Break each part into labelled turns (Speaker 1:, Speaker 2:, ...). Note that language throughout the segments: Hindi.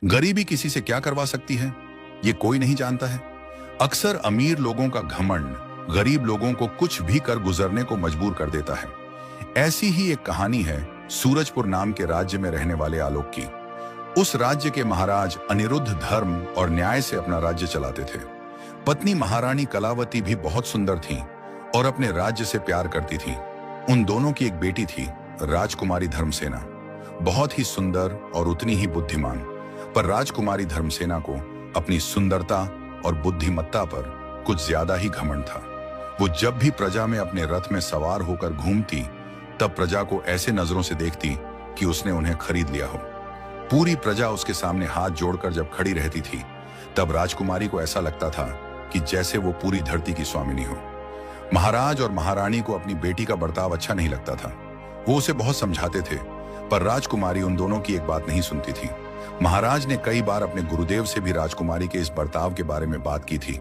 Speaker 1: गरीबी किसी से क्या करवा सकती है, ये कोई नहीं जानता है। अक्सर अमीर लोगों का घमंड गरीब लोगों को कुछ भी कर गुजरने को मजबूर कर देता है। ऐसी ही एक कहानी है सूरजपुर नाम के राज्य में रहने वाले आलोक की। उस राज्य के महाराज अनिरुद्ध धर्म और न्याय से अपना राज्य चलाते थे। पत्नी महारानी कलावती भी बहुत सुंदर थी और अपने राज्य से प्यार करती थी। उन दोनों की एक बेटी थी, राजकुमारी धर्मसेना, बहुत ही सुंदर और उतनी ही बुद्धिमान। पर राजकुमारी धर्मसेना को अपनी सुंदरता और बुद्धिमत्ता पर कुछ ज्यादा ही घमंड था। वो जब भी प्रजा में अपने रथ में सवार होकर घूमती, तब प्रजा को ऐसे नजरों से देखती कि उसने उन्हें खरीद लिया हो। पूरी प्रजा उसके सामने हाथ जोड़कर जब खड़ी रहती थी, तब राजकुमारी को ऐसा लगता था कि जैसे वो पूरी धरती की स्वामिनी हो। महाराज और महारानी को अपनी बेटी का बर्ताव अच्छा नहीं लगता था। वो उसे बहुत समझाते थे, पर राजकुमारी उन दोनों की एक बात नहीं सुनती थी। महाराज ने कई बार अपने गुरुदेव से भी राजकुमारी के इस बर्ताव के बारे में बात की थी,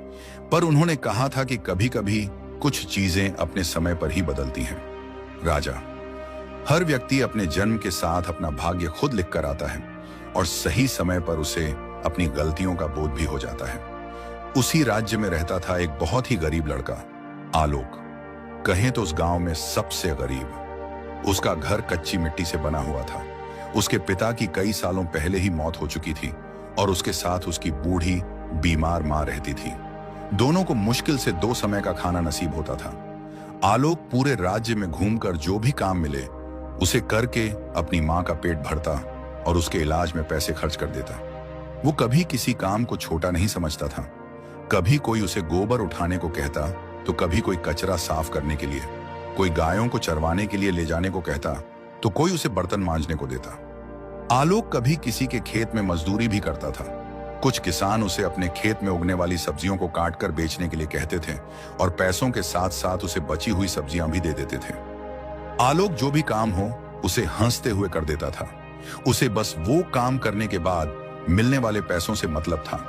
Speaker 1: पर उन्होंने कहा था कि कभी कभी कुछ चीजें अपने समय पर ही बदलती हैं। राजा, हर व्यक्ति अपने जन्म के साथ अपना भाग्य खुद लिख कर आता है और सही समय पर उसे अपनी गलतियों का बोध भी हो जाता है। उसी राज्य में रहता था एक बहुत ही गरीब लड़का, आलोक। कहें तो उस गांव में सबसे गरीब। उसका घर कच्ची मिट्टी से बना हुआ था। उसके पिता की कई सालों पहले ही मौत हो चुकी थी और उसके साथ उसकी बूढ़ी बीमार मां रहती थी। दोनों को मुश्किल से 2 समय का खाना नसीब होता था। आलोक पूरे राज्य में घूमकर जो भी काम मिले उसे करके अपनी मां का पेट भरता और उसके इलाज में पैसे खर्च कर देता। वो कभी किसी काम को छोटा नहीं समझता था। कभी कोई उसे गोबर उठाने को कहता तो कभी कोई कचरा साफ करने के लिए, कोई गायों को चरवाने के लिए ले जाने को कहता तो कोई उसे बर्तन मांजने को देता। आलोक कभी किसी के खेत में मजदूरी भी करता था। कुछ किसान उसे अपने खेत में उगने वाली सब्जियों को काट कर बेचने के लिए कहते थे और पैसों के साथ साथ उसे बची हुई सब्जियां भी दे देते थे। आलोक जो भी काम हो उसे हंसते हुए कर देता था। उसे बस वो काम करने के बाद मिलने वाले पैसों से मतलब था।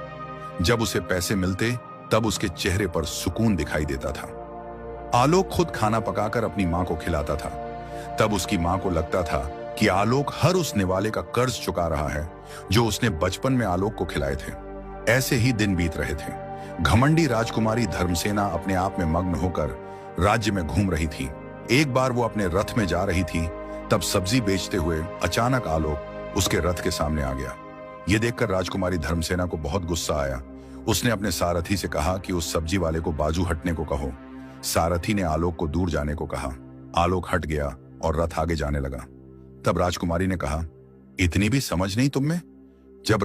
Speaker 1: जब उसे पैसे मिलते तब उसके चेहरे पर सुकून दिखाई देता था। आलोक खुद खाना पकाकर अपनी मां को खिलाता था। तब उसकी मां को लगता था कि आलोक हर उस निवाले का कर्ज चुका रहा है जो उसने बचपन में आलोक को खिलाए थे। ऐसे ही दिन बीत रहे थे। घमंडी राजकुमारी धर्मसेना अपने आप में मग्न होकर राज्य में घूम रही थी। एक बार वो अपने रथ में जा रही थी, तब सब्जी बेचते हुए अचानक आलोक उसके रथ के सामने आ गया। ये देखकर राजकुमारी धर्मसेना को बहुत गुस्सा आया। उसने अपने सारथी से कहा कि उस सब्जी वाले को बाजू हटने को कहो। सारथी ने आलोक को दूर जाने को कहा। आलोक हट गया और रथ आगे जाने लगा। तब राजकुमारी ने कहा, इतनी भी समझ नहीं तुम में?